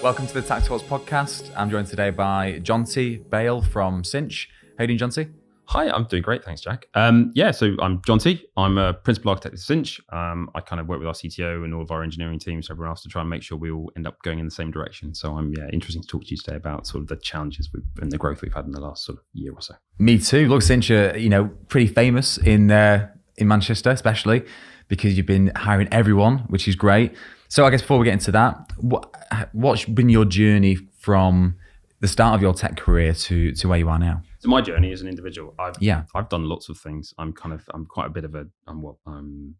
Welcome to the Tech Talks podcast. I'm joined today by Jonty Bale from Cinch. How you doing, Jonty? Hi, I'm doing great, thanks, Jack. So I'm Jonty. I'm a principal architect at Cinch. I kind of work with our CTO and all of our engineering teams, everyone else, to try and make sure we all end up going in the same direction. So I'm interested to talk to you today about sort of the challenges and the growth we've had in the last sort of year or so. Me too. Look, Cinch are, pretty famous in Manchester, especially because you've been hiring everyone, which is great. So I guess before we get into that, what's been your journey from the start of your tech career to where you are now? So my journey as an individual, I've done lots of things. I'm quite a bit of I'm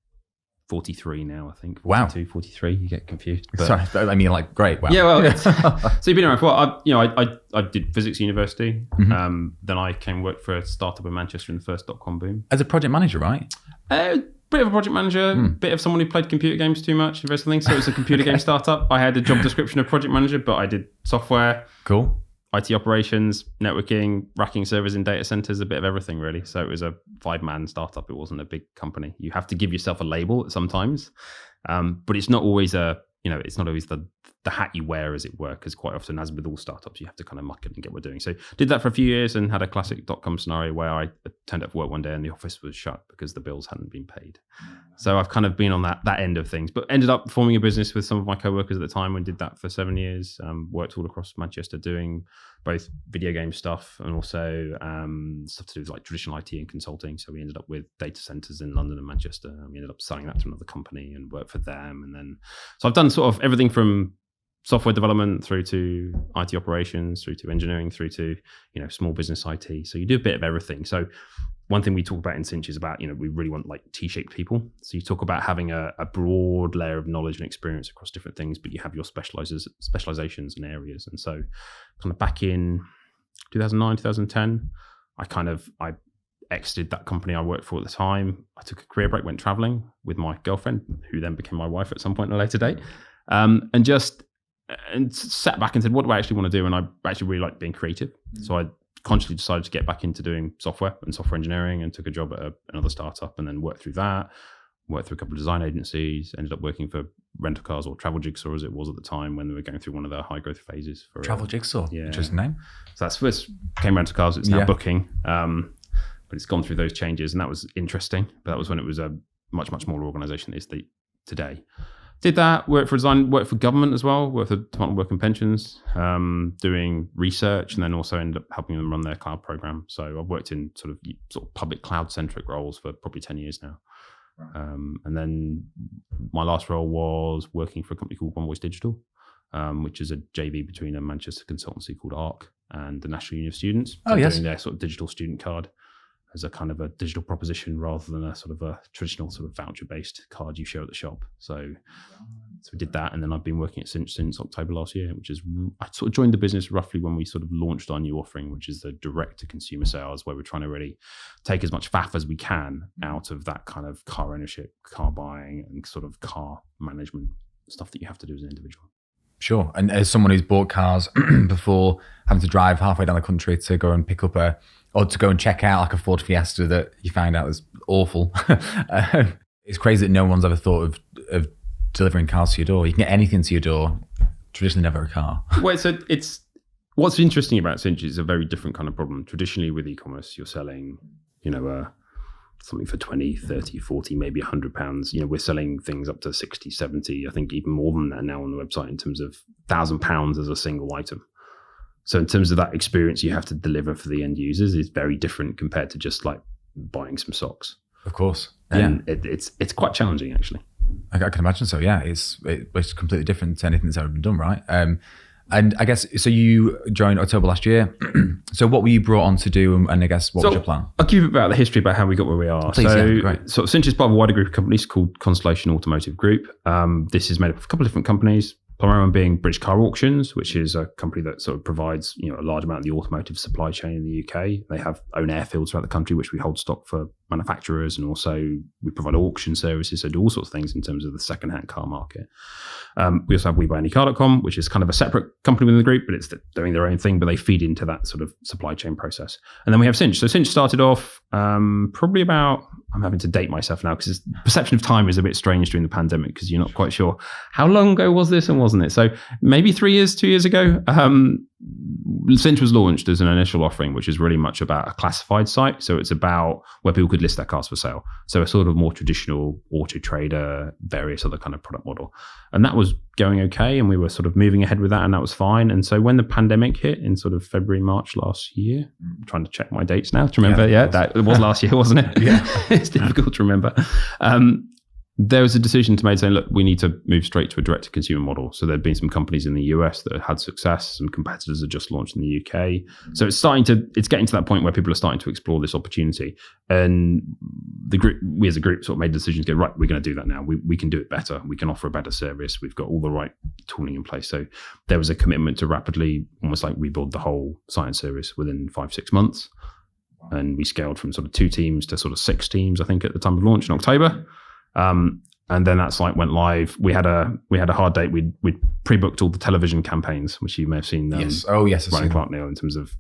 43 now, I think. 42, wow. 43, you get confused. But, sorry, I mean great. Wow. Yeah, well, so you've been around for a while. I did physics university. Mm-hmm. Then I came and worked for a startup in Manchester in the first .com boom. As a project manager, right? Bit of a project manager, bit of someone who played computer games too much, and things. So it was a computer game startup. I had a job description of project manager, but I did software. Cool. IT operations, networking, racking servers in data centers, a bit of everything really. So it was a 5-man startup. It wasn't a big company. You have to give yourself a label sometimes, but it's not always it's not always the hat you wear, as it were, because quite often, as with all startups, you have to kind of muck it and get what we're doing. So did that for a few years and had a classic .com scenario where I turned up for work one day and the office was shut because the bills hadn't been paid. So I've kind of been on that end of things, but ended up forming a business with some of my co-workers at the time and did that for 7 years. Worked all across Manchester doing both video game stuff and also stuff to do with like traditional IT and consulting. So we ended up with data centers in London and Manchester, and we ended up selling that to another company and worked for them. And then, so I've done sort of everything from software development through to IT operations, through to engineering, through to, small business IT. So you do a bit of everything. So one thing we talk about in Cinch is about, we really want like T-shaped people. So you talk about having a broad layer of knowledge and experience across different things, but you have your specializations and areas. And so kind of back in 2009, 2010, I exited that company I worked for at the time. I took a career break, went traveling with my girlfriend, who then became my wife at some point in a later date. And sat back and said, what do I actually want to do? And I actually really like being creative. Mm-hmm. So I consciously decided to get back into doing software and software engineering and took a job at another startup and then worked through that, worked through a couple of design agencies, ended up working for rental cars or Travel Jigsaw as it was at the time when they were going through one of their high growth phases. For Travel Jigsaw? Yeah. Interesting name. So that's first came rental cars. It's now booking. But it's gone through those changes and that was interesting. But that was when it was a much, much smaller organization than it is today. Did that, worked for design, worked for government as well, worked for the Department of Work and Pensions, doing research, and then also ended up helping them run their cloud program. So I've worked in sort of public cloud-centric roles for probably 10 years now. And then my last role was working for a company called One Voice Digital, which is a JV between a Manchester consultancy called ARC and the National Union of Students. Doing their sort of digital student card as a kind of a digital proposition rather than a sort of a traditional sort of voucher-based card you show at the shop. So we did that, and then I've been working at Cinch since October last year, which is, I sort of joined the business roughly when we sort of launched our new offering, which is the direct-to-consumer sales, where we're trying to really take as much faff as we can out of that kind of car ownership, car buying, and sort of car management stuff that you have to do as an individual. Sure. And as someone who's bought cars before having to drive halfway down the country to go and pick up or to go and check out like a Ford Fiesta that you find out is awful. It's crazy that no one's ever thought of delivering cars to your door. You can get anything to your door, traditionally never a car. Well, so what's interesting about Cinch is a very different kind of problem. Traditionally with e-commerce, you're selling, something for 20, 30, 40, maybe £100. We're selling things up to 60, 70, I think even more than that now on the website in terms of £1,000 as a single item. So in terms of that experience you have to deliver for the end users is very different compared to just like buying some socks. Of course. And it's quite challenging actually. I can imagine so, yeah. It's completely different to anything that's ever been done, right? And I guess, so you joined October last year. So what were you brought on to do, and I guess what was your plan? I'll give you about the history about how we got where we are. Please, great. So Cinch is part of a wider group of companies called Constellation Automotive Group. This is made up of a couple of different companies. Primary one being British Car Auctions, which is a company that sort of provides a large amount of the automotive supply chain in the UK. They have own airfields throughout the country, which we hold stock for manufacturers, and also we provide auction services, so do all sorts of things in terms of the second-hand car market. We also have WeBuyAnyCar.com, which is kind of a separate company within the group, but it's doing their own thing, but they feed into that sort of supply chain process. And then we have Cinch. So Cinch started off probably about, I'm having to date myself now because perception of time is a bit strange during the pandemic because you're not quite sure how long ago was this and wasn't it. So maybe 2 years ago, Cinch was launched as an initial offering, which is really much about a classified site. So it's about where people could list their cars for sale. So a sort of more traditional Auto Trader, various other kind of product model. And that was going okay. And we were sort of moving ahead with that, and that was fine. And so when the pandemic hit in sort of February, March last year, I'm trying to check my dates now to remember. It was last year, wasn't it? Yeah. It's difficult to remember. There was a decision to make saying, look, we need to move straight to a direct-to-consumer model. So there'd been some companies in the US that had success. Some competitors had just launched in the UK. So it's getting to that point where people are starting to explore this opportunity. And we as a group sort of made the decision to go, right, we're going to do that now. We can do it better. We can offer a better service. We've got all the right tooling in place. So there was a commitment to rapidly, almost like rebuild the whole site service within 5-6 months. And we scaled from sort of 2 teams to sort of 6 teams, I think, at the time of launch in October. And then that site went live. We had a hard date. We'd pre-booked all the television campaigns, which you may have seen. Yes. Oh, yes. Ryan Clark Neal in terms of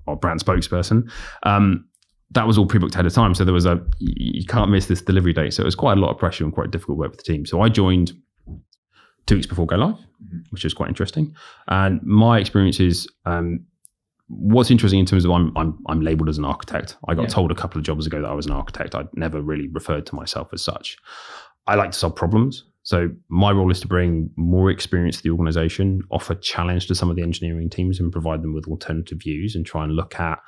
our brand spokesperson. That was all pre-booked ahead of time. So there was you can't miss this delivery date. So it was quite a lot of pressure and quite difficult work for the team. So I joined 2 weeks before go live, which is quite interesting. And my experience is. What's interesting in terms of I'm labeled as an architect. I got told a couple of jobs ago that I was an architect. I'd never really referred to myself as such. I like to solve problems. So my role is to bring more experience to the organization, offer challenge to some of the engineering teams and provide them with alternative views and try and look at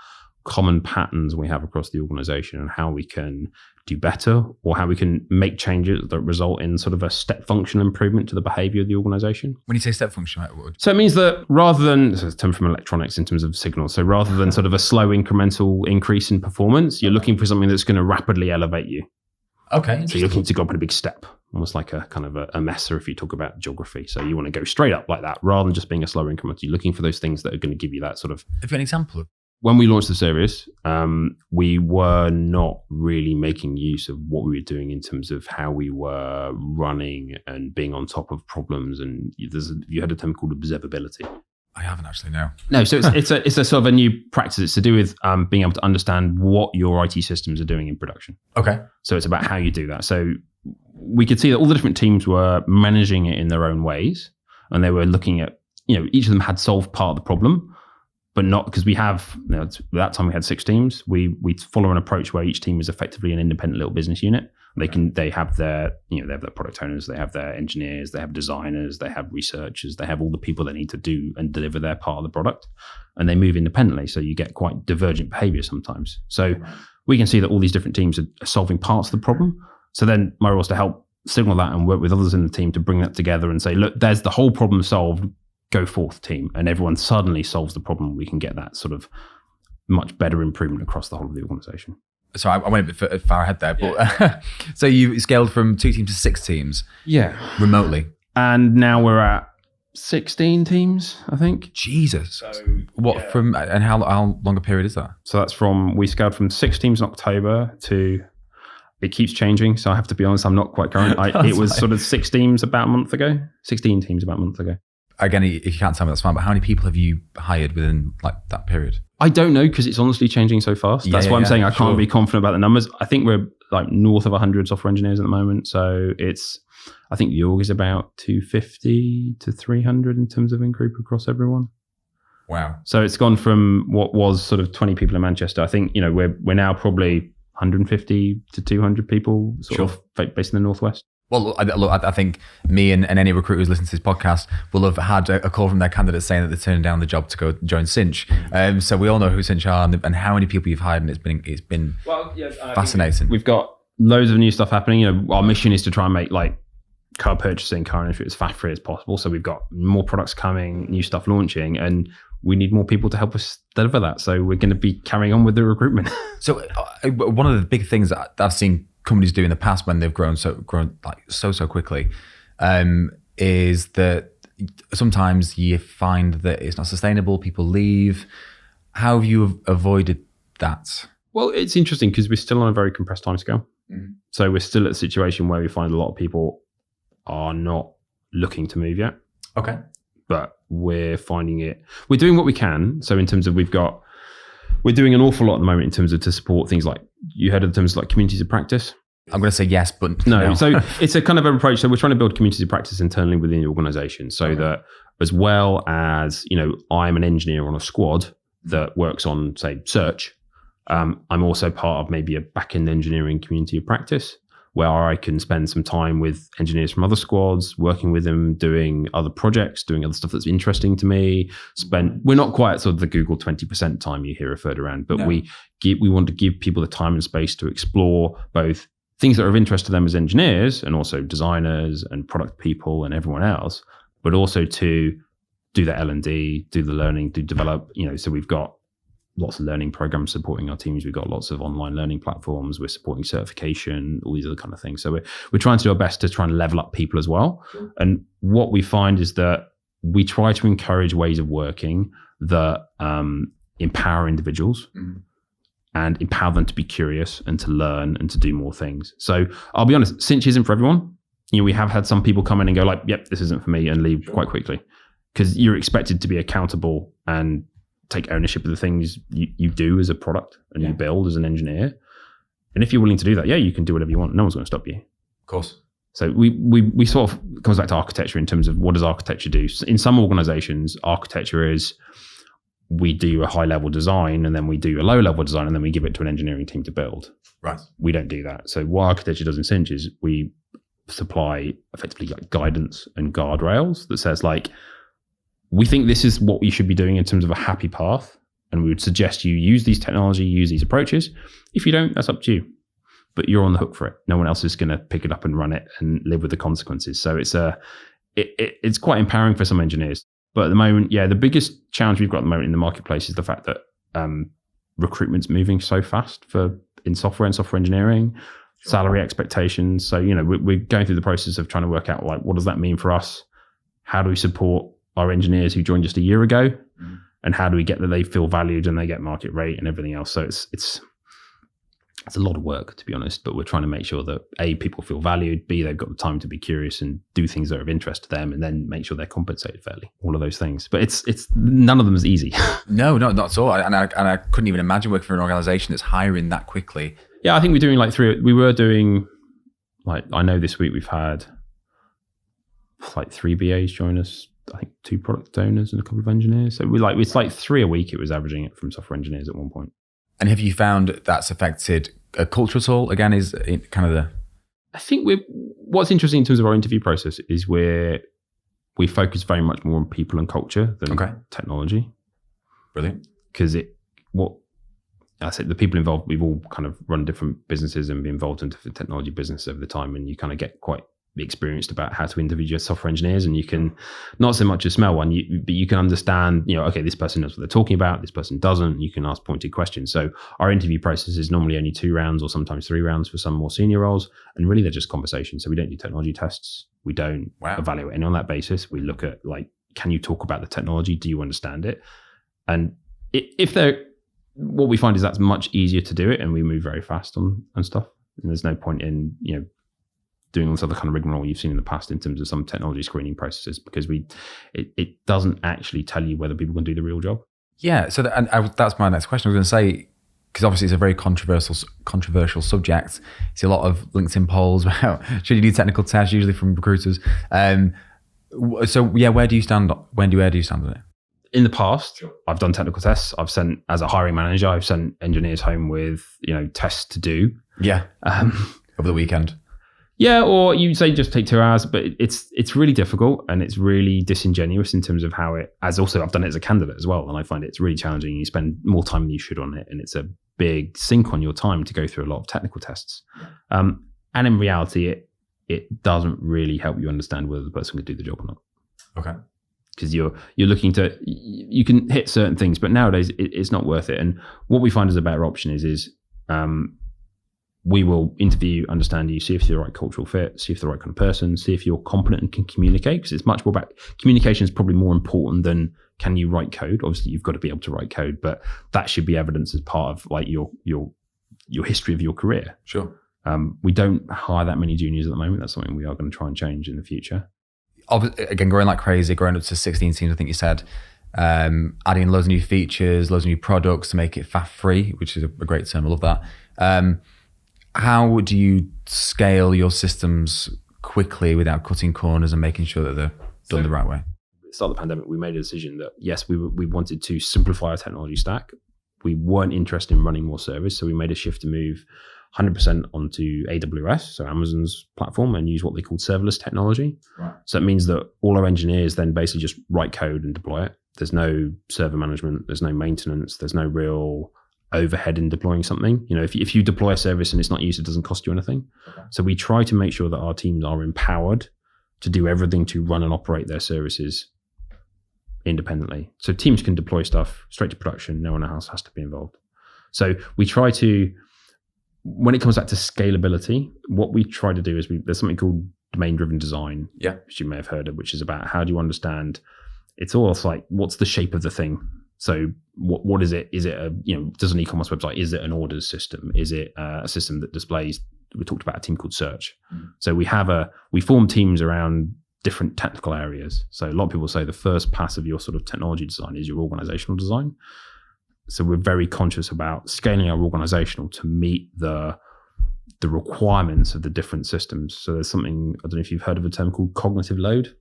common patterns we have across the organization and how we can do better or how we can make changes that result in sort of a step function improvement to the behavior of the organization. When you say step function, so it means that rather than, this is a term from electronics in terms of signals, so rather than sort of a slow incremental increase in performance, you're looking for something that's going to rapidly elevate you. Okay. So you're looking to go up in a big step, almost like a kind of a messer if you talk about geography. So you want to go straight up like that rather than just being a slower increment. You're looking for those things that are going to give you that sort of... Have you an example of? When we launched the service, we were not really making use of what we were doing in terms of how we were running and being on top of problems. And you had a term called observability. I haven't actually, no. No, so it's a sort of a new practice. It's to do with being able to understand what your IT systems are doing in production. Okay. So it's about how you do that. So we could see that all the different teams were managing it in their own ways, and they were looking at, each of them had solved part of the problem, but not because we have, at that time we had 6 teams. We follow an approach where each team is effectively an independent little business unit. They have their product owners, they have their engineers, they have designers, they have researchers, they have all the people they need to do and deliver their part of the product, and they move independently. So you get quite divergent behavior sometimes. So we can see that all these different teams are solving parts of the problem. So then my role is to help signal that and work with others in the team to bring that together and say, look, there's the whole problem solved. Go forth, team. And everyone suddenly solves the problem. We can get that sort of much better improvement across the whole of the organization. So I went a bit far ahead there, but so you scaled from 2 teams to 6 teams. Yeah. Remotely. And now we're at 16 teams, I think. Jesus. So, and how long a period is that? So we scaled from 6 teams in October to, it keeps changing. So I have to be honest, I'm not quite current. It was sort of 6 teams about a month ago, 16 teams about a month ago. Again, if you can't tell me, that's fine, but how many people have you hired within that period? I don't know, because it's honestly changing so fast. That's why I'm saying I can't be confident about the numbers. I think we're like north of 100 software engineers at the moment. So I think the org is about 250 to 300 in terms of in-group across everyone. Wow. So it's gone from what was sort of 20 people in Manchester. I think, we're now probably 150 to 200 people sort of based in the Northwest. Well, I think me and any recruiter who's listening to this podcast will have had a call from their candidates saying that they're turning down the job to go join Cinch. So we all know who Cinch are and how many people you've hired, and it's been fascinating. We've got loads of new stuff happening. Our mission is to try and make car purchasing, car ownership as fat-free as possible. So we've got more products coming, new stuff launching, and we need more people to help us deliver that. So we're going to be carrying on with the recruitment. So one of the big things that I've seen companies do in the past when they've grown so quickly is that sometimes you find that it's not sustainable, people leave. How have you avoided that? Well, it's interesting because we're still on a very compressed timescale. Mm. So we're still at a situation where we find a lot of people are not looking to move yet. Okay. But we're doing what we can. So in terms of we're doing an awful lot at the moment in terms of to support things like, you heard of the terms like communities of practice? I'm going to say yes, but no. So it's a kind of an approach. So we're trying to build communities of practice internally within the organization so that as well as, I'm an engineer on a squad that works on, say, search, I'm also part of maybe a back-end engineering community of practice where I can spend some time with engineers from other squads, working with them, doing other projects, doing other stuff that's interesting to me. We're not quite at sort of the Google 20% time you hear referred around, but we want to give people the time and space to explore both things that are of interest to them as engineers and also designers and product people and everyone else, but also to do the L&D, do the learning, do develop, so we've got lots of learning programs supporting our teams. We've got lots of online learning platforms. We're supporting certification, all these other kind of things. So we're trying to do our best to try and level up people as well. Sure. And what we find is that we try to encourage ways of working that empower individuals and empower them to be curious and to learn and to do more things. So I'll be honest, Cinch isn't for everyone. We have had some people come in and go like, yep, this isn't for me, and leave quite quickly because you're expected to be accountable and take ownership of the things you do as a product and you build as an engineer. And if you're willing to do that, you can do whatever you want. No one's going to stop you. Of course. So we sort of comes back to architecture in terms of what does architecture do? In some organizations, architecture is we do a high level design and then we do a low level design and then we give it to an engineering team to build. Right. We don't do that. So what architecture does in Cinch is we supply effectively like guidance and guardrails that says like, we think this is what you should be doing in terms of a happy path. And we would suggest you use these technology, use these approaches. If you don't, that's up to you. But you're on the hook for it. No one else is going to pick it up and run it and live with the consequences. So it's quite empowering for some engineers. But at the moment, the biggest challenge we've got at the moment in the marketplace is the fact that recruitment's moving so fast in software and software engineering, salary expectations. So, we're going through the process of trying to work out like, what does that mean for us? How do we support our engineers who joined just a year ago, and how do we get that they feel valued and they get market rate and everything else? So it's a lot of work, to be honest, but we're trying to make sure that A, people feel valued, B, they've got the time to be curious and do things that are of interest to them, and then make sure they're compensated fairly. All of those things, but it's none of them is easy. No, not at all. And I couldn't even imagine working for an organization that's hiring that quickly. Yeah, I think we're doing we were doing I know this week we've had 3 BAs join us. I think 2 product owners and a couple of engineers. So it's like 3 a week. It was averaging it from software engineers at one point. And have you found that's affected a culture at all? Again, is it kind of I think what's interesting in terms of our interview process is we focus very much more on people and culture than technology. Brilliant. Because I said the people involved, we've all kind of run different businesses and been involved in different technology business over the time, and you kind of get quite experienced about how to interview your software engineers, and you can not so much a smell one, but you can understand, okay, this person knows what they're talking about, this person doesn't. You can ask pointed questions. So our interview process is normally only 2 rounds or sometimes 3 rounds for some more senior roles, and really they're just conversations. So we don't do technology tests. We don't evaluate any on that basis. We look at can you talk about the technology? Do you understand it? And what we find is that's much easier to do it, and we move very fast on stuff. And there's no point in doing all this other kind of rigmarole you've seen in the past in terms of some technology screening processes, because it doesn't actually tell you whether people can do the real job. Yeah. So that's my next question. I was going to say, because obviously it's a very controversial subject. It's a lot of LinkedIn polls about should you do technical tests, usually from recruiters. Where do you stand? Where do you stand on it? In the past, I've done technical tests. As a hiring manager, I've sent engineers home with tests to do. Yeah. Over the weekend. Yeah, or you say just take 2 hours, but it's really difficult and it's really disingenuous in terms of how as also I've done it as a candidate as well, and I find it's really challenging. You spend more time than you should on it, and it's a big sink on your time to go through a lot of technical tests. And in reality, it doesn't really help you understand whether the person can do the job or not. Okay. Because you're looking you can hit certain things, but nowadays it's not worth it. And what we find is a better option is we will interview, understand you, see if you're the right cultural fit, see if you're the right kind of person, see if you're competent and can communicate, because it's much more about communication is probably more important than can you write code. Obviously, you've got to be able to write code, but that should be evidence as part of your your history of your career. Sure. We don't hire that many juniors at the moment. That's something we are going to try and change in the future. Again, growing like crazy, growing up to 16 teams, I think you said, adding loads of new features, loads of new products to make it faff free, which is a great term. I love that. How do you scale your systems quickly without cutting corners and making sure that they're done the right way? At the start of the pandemic, we made a decision that yes, we wanted to simplify our technology stack. We weren't interested in running more service, so we made a shift to move 100% onto AWS, so Amazon's platform, and use what they call serverless technology. Right. So it means that all our engineers then basically just write code and deploy it. There's no server management, there's no maintenance, there's no real overhead in deploying something. If you deploy a service and it's not used, it doesn't cost you anything. Okay. So we try to make sure that our teams are empowered to do everything to run and operate their services independently. So teams can deploy stuff straight to production. No one else has to be involved. So we try to, when it comes back to scalability, what we try to do is there's something called domain-driven design, which you may have heard of, which is about how do you understand, it's almost like, what's the shape of the thing? So what is it? Is it does an e-commerce website, is it an orders system? Is it a system that displays, we talked about a team called Search. So we form teams around different technical areas. So a lot of people say the first pass of your sort of technology design is your organizational design. So we're very conscious about scaling our organizational to meet the requirements of the different systems. So there's something, I don't know if you've heard of a term called cognitive load.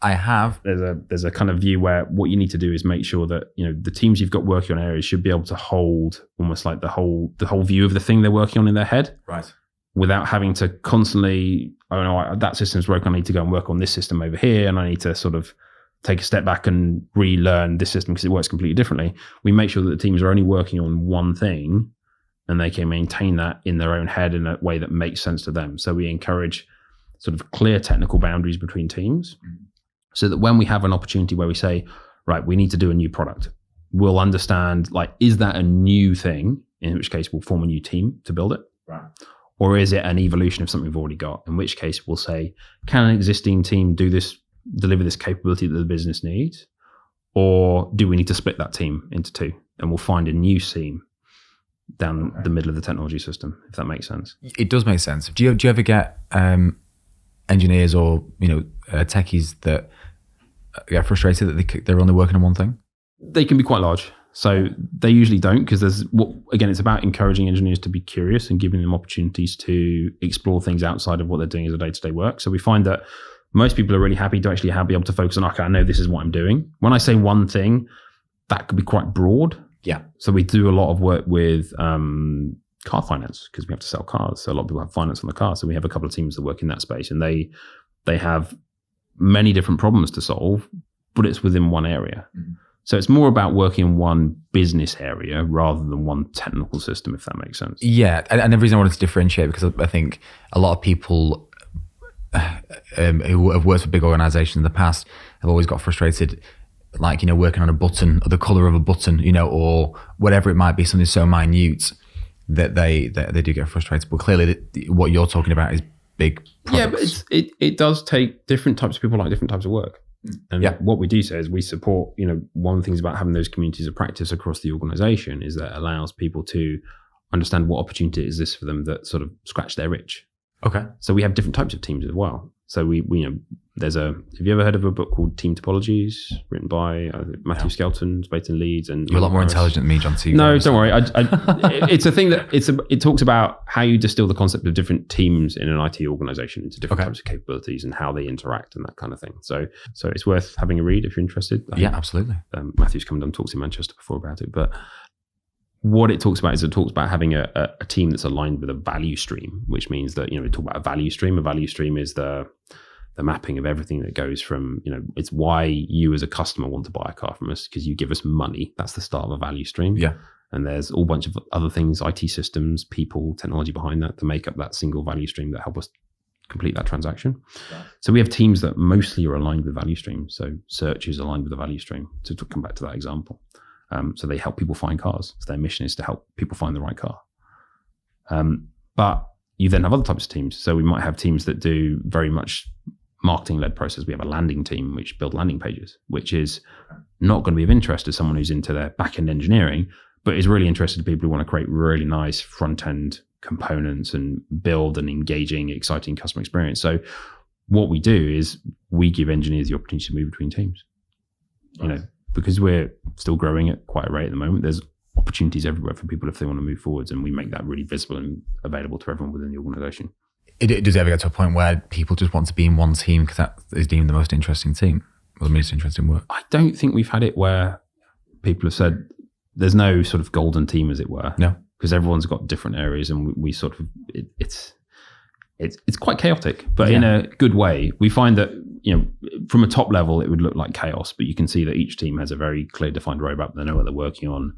I have. There's a kind of view where what you need to do is make sure that the teams you've got working on areas should be able to hold almost like the whole view of the thing they're working on in their head, right? Without having to constantly, that system's broken, I need to go and work on this system over here, and I need to sort of take a step back and relearn this system because it works completely differently. We make sure that the teams are only working on one thing and they can maintain that in their own head in a way that makes sense to them. So we encourage sort of clear technical boundaries between teams so that when we have an opportunity where we say, right, we need to do a new product, we'll understand, like, is that a new thing? In which case we'll form a new team to build it. Right. Or is it an evolution of something we've already got? In which case we'll say, can an existing team deliver this capability that the business needs? Or do we need to split that team into two? And we'll find a new team down the middle of the technology system, if that makes sense. It does make sense. Do you ever get engineers or techies that get frustrated that they're only working on one thing? They can be quite large. So they usually don't, because it's about encouraging engineers to be curious and giving them opportunities to explore things outside of what they're doing as a day-to-day work. So we find that most people are really happy to actually be able to focus on, okay, I know this is what I'm doing. When I say one thing, that could be quite broad. Yeah. So we do a lot of work with car finance because we have to sell cars. So a lot of people have finance on the car. So we have a couple of teams that work in that space, and they have many different problems to solve, but it's within one area. Mm-hmm. So it's more about working in one business area rather than one technical system, if that makes sense. Yeah. And the reason I wanted to differentiate, because I think a lot of people who have worked for big organizations in the past have always got frustrated, like, working on a button or the color of a button, or whatever it might be, something so minute that they do get frustrated. But clearly what you're talking about is big products. Yeah, but it does take different types of people like different types of work. And what we do say is we support, one of the things about having those communities of practice across the organization is that it allows people to understand what opportunity is this for them that sort of scratch their itch. Okay. So we have different types of teams as well. So we have you ever heard of a book called Team Topologies, written by Matthew Skelton, based in Leeds? And you're a lot more intelligent than me, Jonty. No, don't worry. It's a thing that it talks about how you distill the concept of different teams in an IT organization into different types of capabilities and how they interact and that kind of thing. So it's worth having a read if you're interested. Absolutely. Matthew's come down and talked in Manchester before about it, but what it talks about is it talks about having a team that's aligned with a value stream, which means that, we talk about a value stream. A value stream is the mapping of everything that goes from, it's why you as a customer want to buy a car from us, because you give us money. That's the start of a value stream. Yeah. And there's a whole bunch of other things, IT systems, people, technology behind that to make up that single value stream that help us complete that transaction. Yeah. So we have teams that mostly are aligned with value streams. So Search is aligned with the value stream, to come back to that example. So they help people find cars. So their mission is to help people find the right car. But you then have other types of teams. So we might have teams that do very much marketing-led process. We have a landing team which build landing pages, which is not going to be of interest to someone who's into their back-end engineering, but is really interested in people who want to create really nice front end components and build an engaging, exciting customer experience. So what we do is we give engineers the opportunity to move between teams. You know, because we're still growing at quite a rate at the moment, there's opportunities everywhere for people if they want to move forwards, and we make that really visible and available to everyone within the organization. Does it ever get to a point where people just want to be in one team because that is deemed the most interesting team or the most interesting work? I don't think we've had it where people have said there's no sort of golden team, as it were. No, because everyone's got different areas, and we sort of it's quite chaotic, but in a good way. We find that, you know, from a top level, it would look like chaos, but you can see that each team has a very clear defined roadmap. They know what they're working on.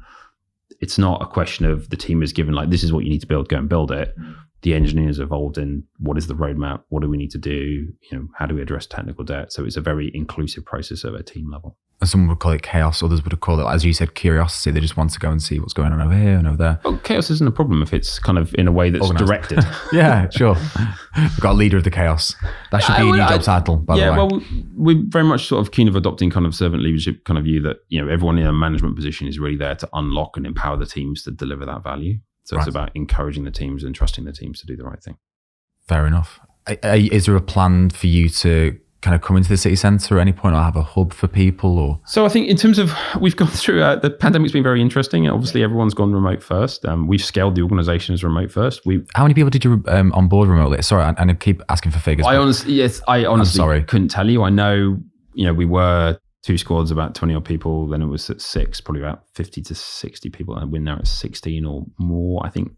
It's not a question of the team is given like, this is what you need to build, go and build it. The engineers are involved in what is the roadmap, what do we need to do, you know, how do we address technical debt? So it's a very inclusive process at a team level. And some would call it chaos, others would call it, as you said, curiosity. They just want to go and see what's going on over here and over there. Well, chaos isn't a problem if it's kind of in a way that's organized. Directed. Yeah, sure. We've got a leader of the chaos. That should be a new job title, by the way. Yeah, well, we're very much sort of keen of adopting kind of servant leadership kind of view that, you know, everyone in a management position is really there to unlock and empower the teams to deliver that value. So it's about encouraging the teams and trusting the teams to do the right thing. Fair enough. Is there a plan for you to kind of come into the city centre at any point, or have a hub for people? Or so I think in terms of, we've gone through the pandemic's been very interesting. Obviously, everyone's gone remote first. We've scaled the organisation as remote first. How many people did you onboard remotely? Sorry, I keep asking for figures. I honestly couldn't tell you. I know, you know, we were 2 squads, about 20 odd people. Then it was at 6, probably about 50 to 60 people. And we're now at 16 or more. I think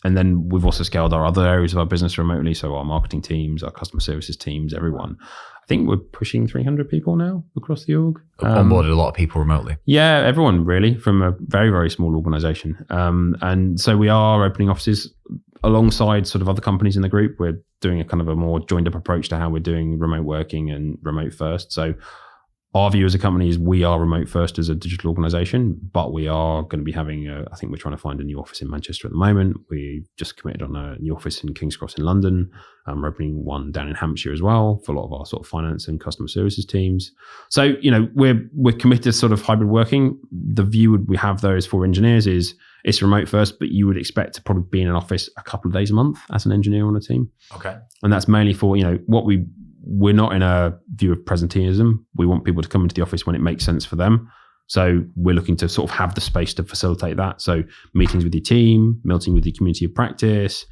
and then we've also scaled our other areas of our business remotely. So our marketing teams, our customer services teams, everyone. I think we're pushing 300 people now across the org. Onboarded a lot of people remotely. Yeah, everyone really, from a very, very small organization. And so we are opening offices alongside sort of other companies in the group. We're doing a kind of a more joined up approach to how we're doing remote working and remote first. So our view as a company is we are remote first as a digital organization, but we are going to be having, I think we're trying to find a new office in Manchester at the moment. We just committed on a new office in King's Cross in London. We're opening one down in Hampshire as well for a lot of our sort of finance and customer services teams. So, you know, we're committed to sort of hybrid working. The view we have though is for engineers is it's remote first, but you would expect to probably be in an office a couple of days a month as an engineer on a team. Okay. And that's mainly for, you know, we're not in a view of presenteeism. We want people to come into the office when it makes sense for them. So we're looking to sort of have the space to facilitate that. So meetings with your team, meeting with the community of practice,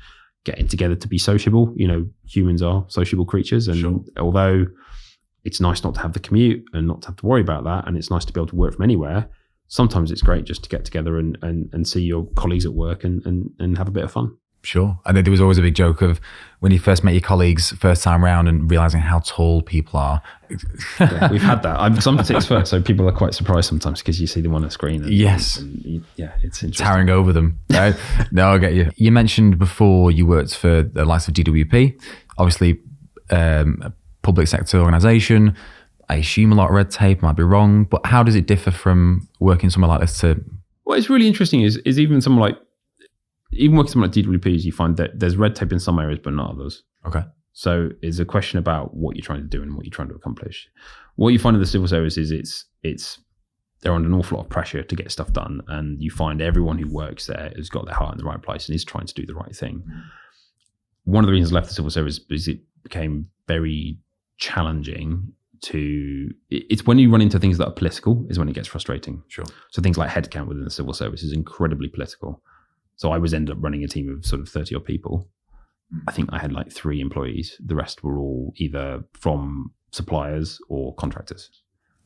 getting together to be sociable. You know, humans are sociable creatures. And although it's nice not to have the commute and not to have to worry about that, and it's nice to be able to work from anywhere, sometimes it's great just to get together and see your colleagues at work and have a bit of fun. Sure. And there was always a big joke of when you first met your colleagues first time round and realizing how tall people are. Yeah, we've had that. I'm 6', so people are quite surprised sometimes because you see them on a screen. Yes. It's interesting. Towering over them. Right? No, I get you. You mentioned before you worked for the likes of DWP, obviously a public sector organisation. I assume a lot of red tape, might be wrong, but how does it differ from working somewhere like this to... What it's really interesting is even someone like, even working somewhere like DWPs, you find that there's red tape in some areas, but not others. Okay. So it's a question about what you're trying to do and what you're trying to accomplish. What you find in the civil service is they're under an awful lot of pressure to get stuff done, and you find everyone who works there has got their heart in the right place and is trying to do the right thing. One of the reasons I left the civil service is it became very challenging it's when you run into things that are political is when it gets frustrating. Sure. So things like headcount within the civil service is incredibly political. So I ended up running a team of sort of 30 odd people. I think I had like 3 employees. The rest were all either from suppliers or contractors.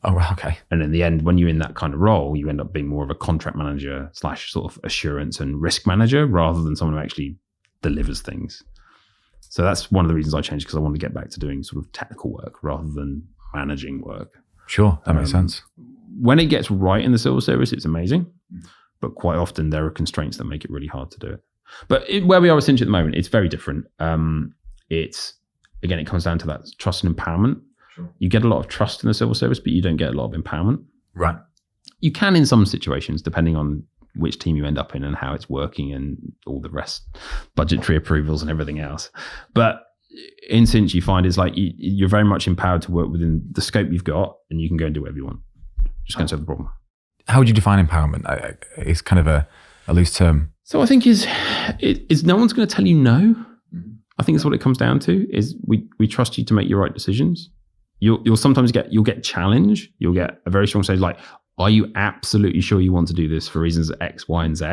Oh, okay. And in the end, when you're in that kind of role, you end up being more of a contract manager / sort of assurance and risk manager rather than someone who actually delivers things. So that's one of the reasons I changed, because I wanted to get back to doing sort of technical work rather than managing work. Sure, that makes sense. When it gets right in the civil service, it's amazing. But quite often there are constraints that make it really hard to do it. But where we are with Cinch at the moment, it's very different. It comes down to that trust and empowerment. Sure. You get a lot of trust in the civil service, but you don't get a lot of empowerment. Right. You can in some situations, depending on which team you end up in and how it's working and all the rest, budgetary approvals and everything else. But in Cinch, you find it's like you're very much empowered to work within the scope you've got, and you can go and do whatever you want. Just go and solve the problem. How would you define empowerment? It's kind of a loose term. So I think is no one's going to tell you no. I think that's what it comes down to. Is we trust you to make your right decisions. You'll sometimes get challenge. You'll get a very strong stage like, are you absolutely sure you want to do this for reasons X, Y, and Z?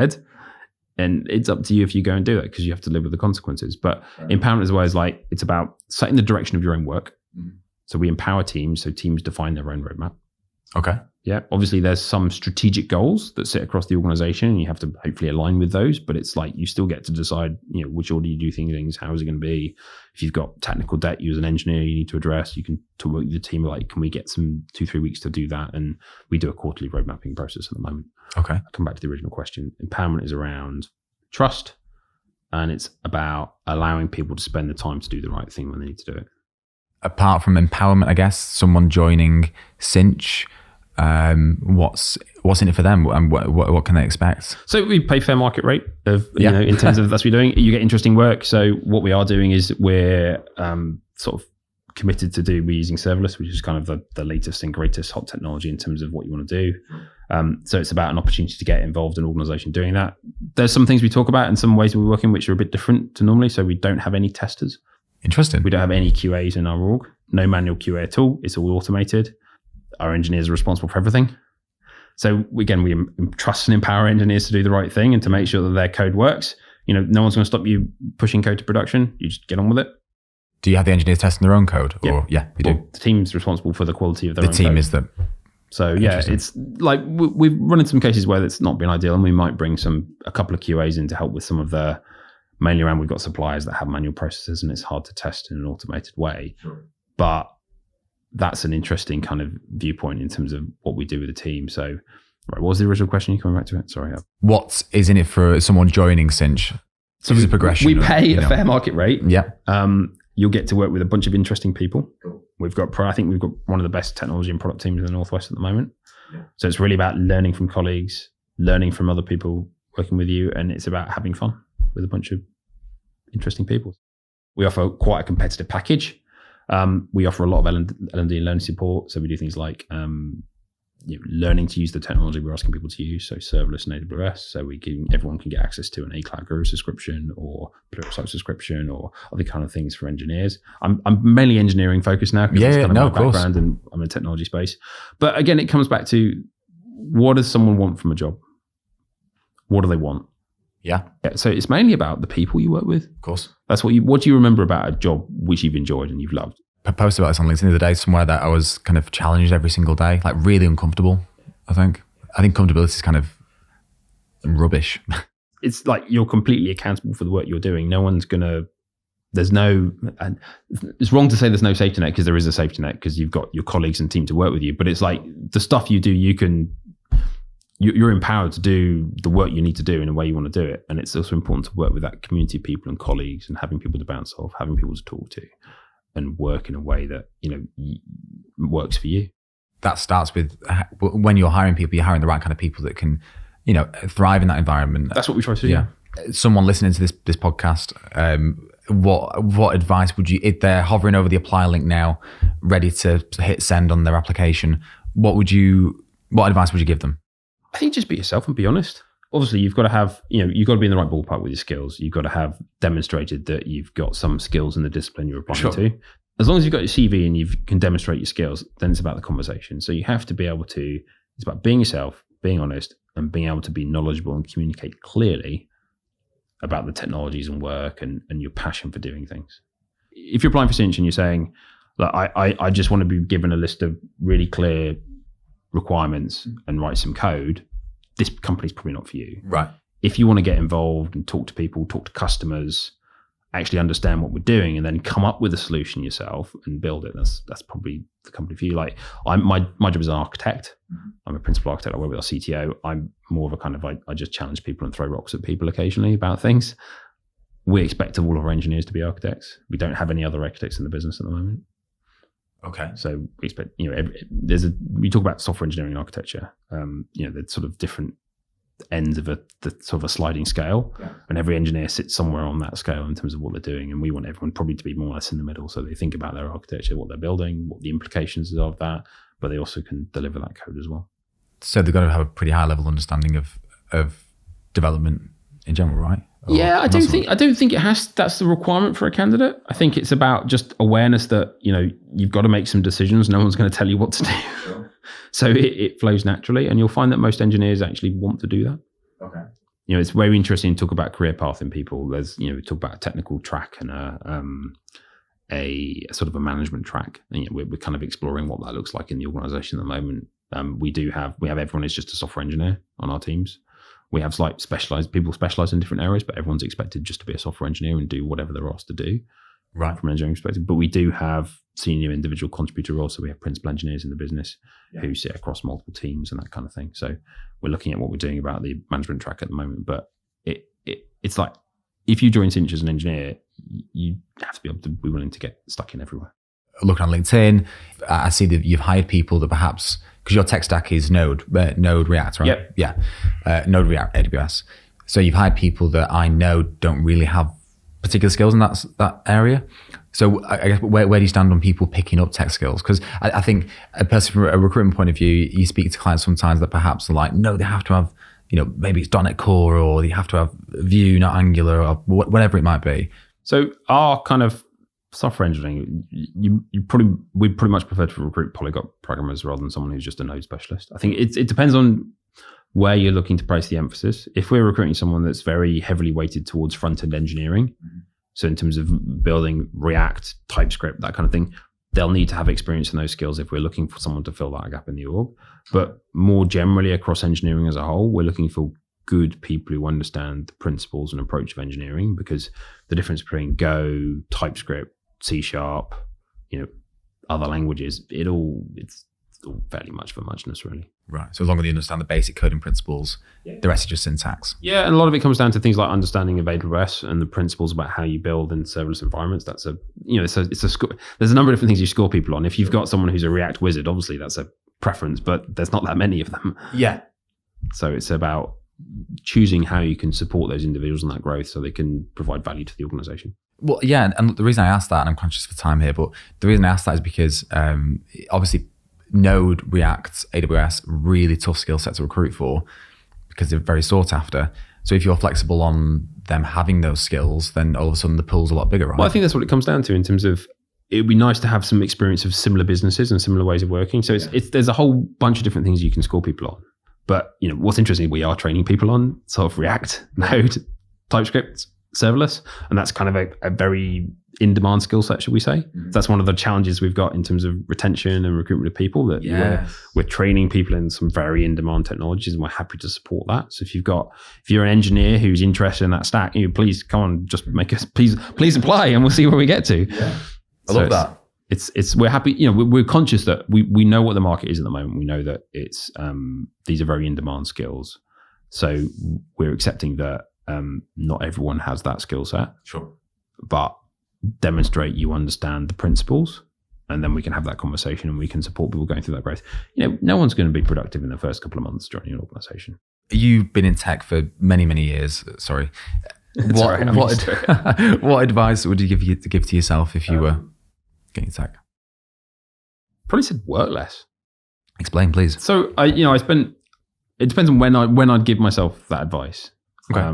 And it's up to you if you go and do that because you have to live with the consequences. But empowerment as well is like, it's about setting the direction of your own work. So we empower teams, so teams define their own roadmap. Okay. Yeah. Obviously, there's some strategic goals that sit across the organization, and you have to hopefully align with those. But it's like you still get to decide, which order you do things, how is it going to be. If you've got technical debt, you as an engineer, you need to address. You can talk with the team like, can we get some 2-3 weeks to do that? And we do a quarterly road mapping process at the moment. Okay. I'll come back to the original question. Empowerment is around trust, and it's about allowing people to spend the time to do the right thing when they need to do it. Apart from empowerment, I guess someone joining Cinch, what's in it for them, and what can they expect? So we pay fair market rate of in terms of that's what we're doing. You get interesting work. So what we are doing is we're sort of committed to we're using serverless, which is kind of the latest and greatest hot technology in terms of what you want to do. So it's about an opportunity to get involved in an organization doing that. There's some things we talk about and some ways we work in which are a bit different to normally. So we don't have any testers. Interesting. We don't have any QAs in our org. No manual QA at all. It's all automated. Our engineers are responsible for everything. So again, we trust and empower engineers to do the right thing and to make sure that their code works. No one's going to stop you pushing code to production. You just get on with it. Do you have the engineers testing their own code? Or you do. The team's responsible for the quality of their own code. The team is the... So yeah, it's like we've run into some cases where it's not been ideal, and we might bring a couple of QAs in to help with some of the, mainly around we've got suppliers that have manual processes and it's hard to test in an automated way. Sure. But that's an interesting kind of viewpoint in terms of what we do with the team. So right, what was the original question? You coming back to it? Sorry. What is in it for someone joining Cinch? So there's a progression. We pay a fair market rate. Yeah. You'll get to work with a bunch of interesting people. Cool. I think we've got one of the best technology and product teams in the Northwest at the moment. Yeah. So it's really about learning from colleagues, learning from other people working with you, and it's about having fun with a bunch of interesting people. We offer quite a competitive package. We offer a lot of L&D and learning support. So we do things like learning to use the technology we're asking people to use. So serverless and AWS. So everyone can get access to an A Cloud Guru subscription or Pluralsight subscription or other kind of things for engineers. I'm mainly engineering focused now because that's kind of my background and I'm in the technology space. But again, it comes back to, what does someone want from a job? What do they want? Yeah. So it's mainly about the people you work with. Of course. That's what do you remember about a job which you've enjoyed and you've loved? I posted about this on LinkedIn the other day, somewhere that I was kind of challenged every single day, like really uncomfortable. I think comfortability is kind of rubbish. It's like you're completely accountable for the work you're doing. No one's it's wrong to say there's no safety net, because there is a safety net because you've got your colleagues and team to work with you. But it's like the stuff you do, you're empowered to do the work you need to do in the way you want to do it. And it's also important to work with that community of people and colleagues and having people to bounce off, having people to talk to, and work in a way that, works for you. That starts with when you're hiring people, you're hiring the right kind of people that can, thrive in that environment. That's what we try to do. Yeah. Someone listening to this podcast, what advice would you, if they're hovering over the apply link now, ready to hit send on their application, what advice would you give them? I think just be yourself and be honest. Obviously, you've got to have, you've got to be in the right ballpark with your skills. You've got to have demonstrated that you've got some skills in the discipline you're applying to. As long as you've got your CV and you can demonstrate your skills, then it's about the conversation. So you have to be able to, it's about being yourself, being honest, and being able to be knowledgeable and communicate clearly about the technologies and work and your passion for doing things. If you're applying for Cinch and you're saying, look, I just want to be given a list of really clear requirements and write some code, this company's probably not for you. Right. If you want to get involved and talk to people, talk to customers, actually understand what we're doing, and then come up with a solution yourself and build it, that's probably the company for you. Like my job is an architect. I'm a principal architect. I work with our CTO. I'm more of a kind of, I just challenge people and throw rocks at people occasionally about things. We expect all of our engineers to be architects. We don't have any other architects in the business at the moment. Okay. So we expect, we talk about software engineering and architecture, there's sort of different ends of the sort of a sliding scale, and every engineer sits somewhere on that scale in terms of what they're doing. And we want everyone probably to be more or less in the middle. So they think about their architecture, what they're building, what the implications are of that, but they also can deliver that code as well. So they've got to have a pretty high level understanding of development in general, right? Yeah, I don't think it has. That's the requirement for a candidate. I think it's about just awareness that you've got to make some decisions. No one's going to tell you what to do, sure. So it flows naturally, and you'll find that most engineers actually want to do that. Okay. It's very interesting to talk about career path in people. There's we talk about a technical track and a sort of a management track, and we're kind of exploring what that looks like in the organisation at the moment. We have everyone is just a software engineer on our teams. We have people specialize in different areas, but everyone's expected just to be a software engineer and do whatever they're asked to do, right, from an engineering perspective. But we do have senior individual contributor roles, so we have principal engineers in the business who sit across multiple teams and that kind of thing. So we're looking at what we're doing about the management track at the moment. But it's like, if you join Cinch as an engineer, you have to be able to be willing to get stuck in everywhere. Looking on LinkedIn, I see that you've hired people that perhaps, because your tech stack is Node React, right? Yep. Yeah. Node React AWS. So you've hired people that I know don't really have particular skills in that area. So I guess where do you stand on people picking up tech skills? Because I think from a recruitment point of view, you speak to clients sometimes that perhaps are like, no, they have to have, maybe it's .NET Core, or you have to have Vue, not Angular, or whatever it might be. So our kind of software engineering, we pretty much prefer to recruit polyglot programmers rather than someone who's just a Node specialist. I think it depends on where you're looking to place the emphasis. If we're recruiting someone that's very heavily weighted towards front-end engineering, so in terms of building React, TypeScript, that kind of thing, they'll need to have experience in those skills if we're looking for someone to fill that gap in the org. But more generally across engineering as a whole, we're looking for good people who understand the principles and approach of engineering, because the difference between Go, TypeScript, C#, other languages, it's all fairly much for muchness, really. Right. So as long as you understand the basic coding principles, the rest is just syntax. Yeah, and a lot of it comes down to things like understanding of AWS and the principles about how you build in serverless environments. That's it's a score. There's a number of different things you score people on. If you've got someone who's a React wizard, obviously that's a preference, but there's not that many of them. Yeah. So it's about choosing how you can support those individuals in that growth so they can provide value to the organization. Well, yeah, and the reason I asked that, and I'm conscious of time here, but the reason I asked that is because obviously Node, React, AWS, really tough skill set to recruit for because they're very sought after. So if you're flexible on them having those skills, then all of a sudden the pool's a lot bigger, right? Well, I think that's what it comes down to in terms of, it would be nice to have some experience of similar businesses and similar ways of working. So there's a whole bunch of different things you can score people on. But what's interesting, we are training people on sort of React, Node, TypeScript, serverless, and that's kind of a very in-demand skill set, should we say? That's one of the challenges we've got in terms of retention and recruitment of people, that we're training people in some very in-demand technologies, and we're happy to support that. So if you're an engineer who's interested in that stack, please come on, just make us, please apply, and we'll see where we get to. Yeah. I love that. It's we're happy, we're conscious that we know what the market is at the moment. We know that it's these are very in-demand skills. So we're accepting that not everyone has that skill set. Sure. But demonstrate you understand the principles, and then we can have that conversation and we can support people going through that growth. No one's going to be productive in the first couple of months joining an organization. You've been in tech for many, many years. Sorry. What advice would you give to yourself if you were getting tech? Probably said work less. Explain, please. So it depends on when I'd give myself that advice. Okay.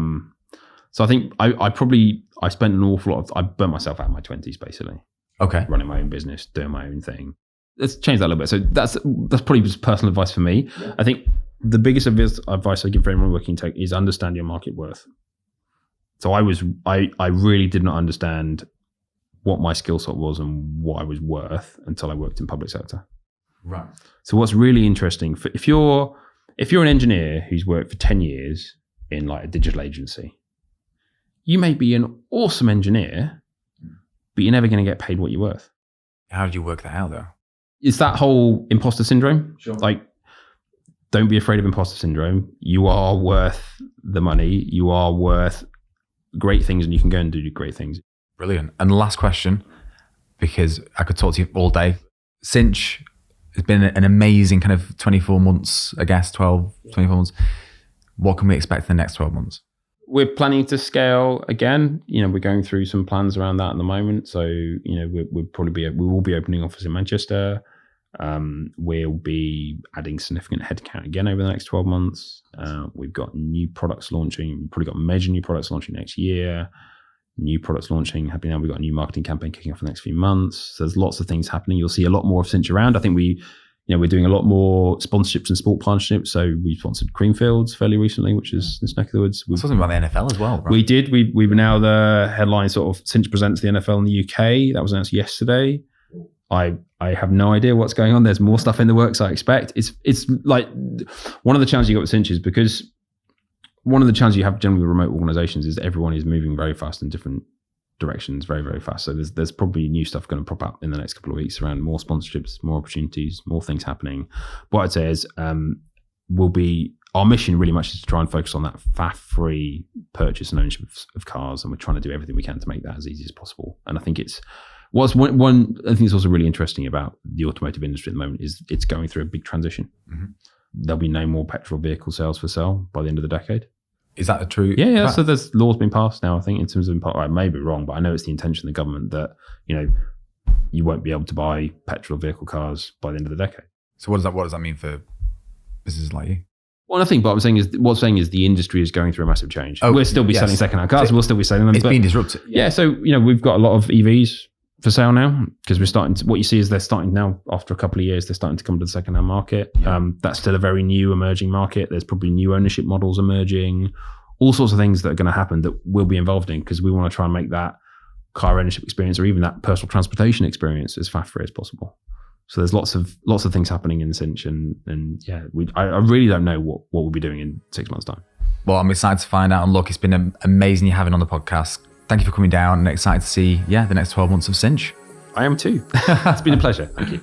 So I think I spent an awful lot I burnt myself out in my 20s, basically. Okay. Running my own business, doing my own thing. Let's change that a little bit. So that's probably just personal advice for me. Yeah. I think the biggest advice I give for anyone working in tech is understand your market worth. So I really did not understand what my skill set was and what I was worth until I worked in public sector. Right. So what's really interesting, if you're an engineer who's worked for 10 years in like a digital agency, you may be an awesome engineer, but you're never going to get paid what you're worth. How did you work that out, though? It's that whole imposter syndrome. Sure. Like, don't be afraid of imposter syndrome. You are worth the money. You are worth great things, and you can go and do great things. Brilliant. And the last question, because I could talk to you all day. Cinch has been an amazing kind of 24 months, I guess, 24 months. What can we expect in the next 12 months? We're planning to scale again. We're going through some plans around that at the moment. So, we will be opening office in Manchester. We'll be adding significant headcount again over the next 12 months. We've got new products launching. We've probably got major new products launching next year. New products launching happening now. We've got a new marketing campaign kicking off in the next few months. So there's lots of things happening. You'll see a lot more of Cinch around. I think we're doing a lot more sponsorships and sport partnerships. So we sponsored Creamfields fairly recently, which is in neck of the woods. We're talking about the NFL as well, right? We did. We were now the headline sort of Cinch presents the NFL in the UK. That was announced yesterday. I have no idea what's going on. There's more stuff in the works, I expect. It's like one of the challenges you got with Cinch is because one of the challenges you have generally with remote organizations is everyone is moving very fast in different directions, very, very fast. So there's probably new stuff going to pop up in the next couple of weeks around more sponsorships, more opportunities, more things happening. What I'd say is our mission really much is to try and focus on that faff-free purchase and ownership of cars, and we're trying to do everything we can to make that as easy as possible. And I think I think it's also really interesting about the automotive industry at the moment is it's going through a big transition. Mm-hmm. There'll be no more petrol vehicle sales for sale by the end of the decade. Is that a true? Yeah. So there's laws being passed now, I think, in terms of, I may be wrong, but I know it's the intention of the government that, you won't be able to buy petrol vehicle cars by the end of the decade. So what does that mean for businesses like you? Well, I think what I'm saying is the industry is going through a massive change. We'll still be selling second-hand cars. We'll still be selling them. It's been disrupted. Yeah. So, we've got a lot of EVs for sale now because we're starting to, what you see is they're starting now after a couple of years, they're starting to come to the second-hand market. Yeah. That's still a very new emerging market. There's probably new ownership models emerging, all sorts of things that are going to happen that we'll be involved in because we want to try and make that car ownership experience or even that personal transportation experience as faff-free as possible. So there's lots of things happening in Cinch and I really don't know what we'll be doing in 6 months' time. Well, I'm excited to find out. And look, it's been amazing you having on the podcast. Thank you for coming down and excited to see, the next 12 months of Cinch. I am too. It's been a pleasure. Thank you.